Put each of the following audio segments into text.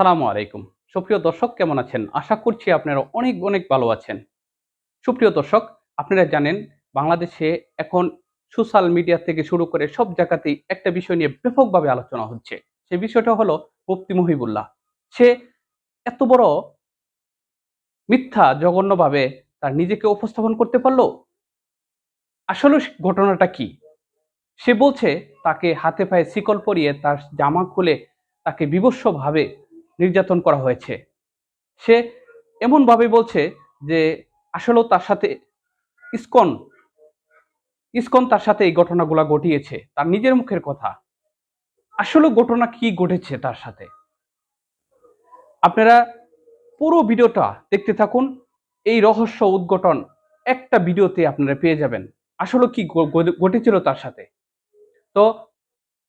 আসসালামু আলাইকুম। সুপ্রিয় দর্শক কেমন আছেন? আশা করছি আপনারা অনেক অনেক ভালো আছেন। সুপ্রিয় দর্শক, আপনারা জানেন বাংলাদেশে এখন সোশ্যাল মিডিয়া থেকে শুরু করে সব জায়গাতেই একটা বিষয় নিয়ে ব্যাপকভাবে আলোচনা হচ্ছে। সেই বিষয়টা হলো মুফতি মুহিবুল্লাহ। সে এত বড় মিথ্যা জঘন্যভাবে তার নিজেকে উপস্থাপন করতে পারলো। আসলে ঘটনাটা কি? সে বলছে তাকে হাতে পায়ে শিকল পরিয়ে তার জামা খুলে তাকে বীভৎসভাবে নির্যাতন করা হয়েছে। সে এমনভাবে বলছে যে আসলেও তার সাথে ইসকন ইসকন তার সাথে এই ঘটনাগুলা ঘটিয়েছে। তার নিজের মুখের কথা। আসলে ঘটনা কি ঘটেছে তার সাথে? আপনারা পুরো ভিডিওটা দেখতে থাকুন। এই রহস্য উদ্ঘাটন একটা ভিডিওতে আপনারা পেয়ে যাবেন। আসলে কি ঘটেছিল তার সাথে। তো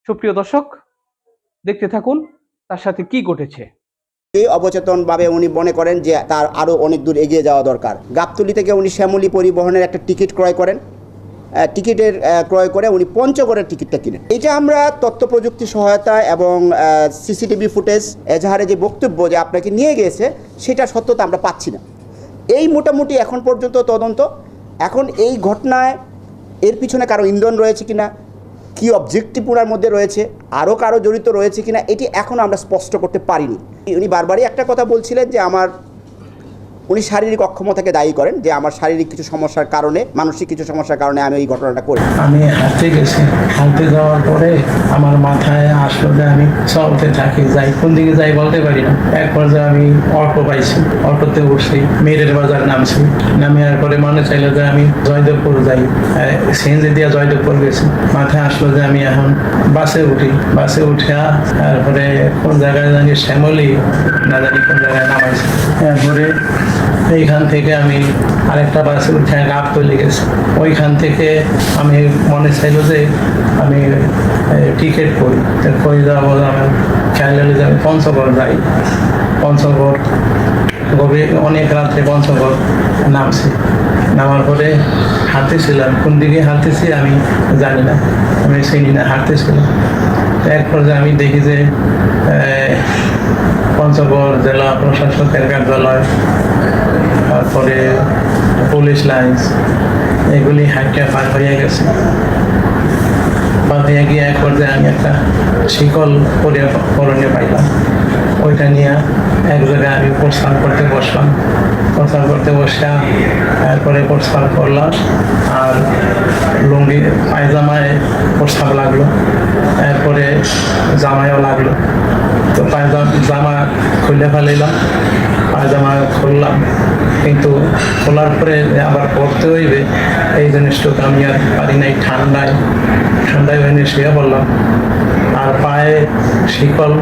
সুপ্রিয় দর্শক, দেখতে থাকুন তার সাথে কি ঘটেছে। অবচেতনভাবে উনি মনে করেন যে তার আরও অনেক দূর এগিয়ে যাওয়া দরকার। গাবতলী থেকে উনি শ্যামলী পরিবহনের একটা টিকিট ক্রয় করেন। টিকিটের ক্রয় করে উনি পঞ্চগড়ের টিকিটটা কিনেন। এটা আমরা তথ্য প্রযুক্তি সহায়তা এবং সিসিটিভি ফুটেজ এজাহারে যে বক্তব্য যে আপনাকে নিয়ে গিয়েছে সেটা সত্যতা আমরা পাচ্ছি না। এই মোটামুটি এখন পর্যন্ত তদন্ত। এখন এই ঘটনায় এর পিছনে কারো ইন্ধন রয়েছে কিনা, কি অবজেক্টিভ ওনার মধ্যে রয়েছে, আরও কারো জড়িত রয়েছে কিনা, এটি এখনও আমরা স্পষ্ট করতে পারিনি। উনি বারবারই একটা কথা বলছিলেন যে উনি শারীরিক অক্ষমতাকে দায়ী করেন, যে আমার শারীরিক কিছু সমস্যার কারণে, মানসিক কিছু সমস্যার কারণে আমি এই ঘটনাটা করি। আমি হাঁটতে গেছি, হাঁটতে যাওয়ার পরে আমার মাথায় আসলো যে আমি চলতে থাকি, যাই কোন দিকে যাই বলতে পারি না। এক পর্যায়ে আমি অটো পাইছি, অটোতে উঠছি, মেরের বাজার নামছি। নামিয়ার পরে মনে চাইলো যে আমি জয়দেবপুর যাই, সিএনজি দিয়ে জয়দেবপুর গেছি। মাথায় আসলো যে আমি এখন বাসে উঠি, বাসে উঠে তারপরে কোন জায়গায় জানি শ্যামলী না জানি কোন জায়গায় নামাইছি। তারপরে এইখান থেকে আমি আরেকটা বাসে উঠে গাবতলী গেছি। ওইখান থেকে আমি মনে চাইলো যে আমি টিকিট করি, কই যাবো, আমার খেয়াল হলো যে আমি পঞ্চগড় যাই। পঞ্চগড় অনেক রাত্রে পঞ্চগড় নামছি। নামার পরে হাঁটতেছিলাম, কোন দিকে হাঁটতেছি আমি জানি না, আমি চিনি না, হাঁটতেছিলাম। এক পর্যায়ে আমি দেখি যে পঞ্চগড় জেলা প্রশাসকের কার্যালয়, তারপরে পুলিশ লাইন্স, এগুলি হাইটে পার হয়ে গেছে। পার হয়ে গিয়ে এক পর্যায়ে আমি একটা শিকল পরনে পাইলাম। ওইটা নিয়ে এক জায়গায় আমি প্রস্থান করতে বসলাম। প্রস্থান করতে বসে তারপরে প্রস্থান করলাম, আর লুঙ্গি পায়জামায় প্রস্তাব লাগলো, এরপরে জামায়ও লাগলো। তো জামা খুলে ফেলাইলাম, পায়জামা খুললাম, কিন্তু খোলার পরে আবার পরতে হইবে এই জিনিসটুকু আমি আর পারি নাই। ঠান্ডায় হয়ে শুয়ে পড়লাম, আর পায়ে শিকল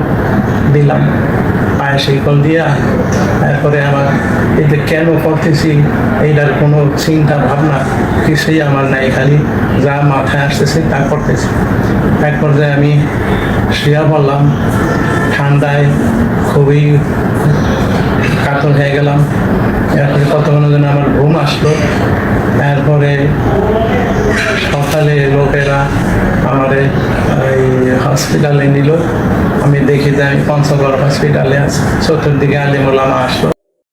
দিলাম। পায়ে শিকল দিয়া তারপরে আমার এই যে কেন করতেছি এইটার কোনো চিন্তা ভাবনা কিছুই আমার নাই, খালি যা মাথায় আসতেছে তা করতেছি। এক পর্যায়ে আমি শুয়ে পড়লাম, ঠান্ডায় খুবই কাতর হয়ে গেলাম। এরপরে কতক্ষণ যেন আমার ঘুম আসলো। তারপরে সকালে লোকেরা আমার এই হসপিটালে নিল। আমি দেখি যে আমি পঞ্চগড় হসপিটালে আছি। চতুর্দিকে আলিম ওলামা আসলো।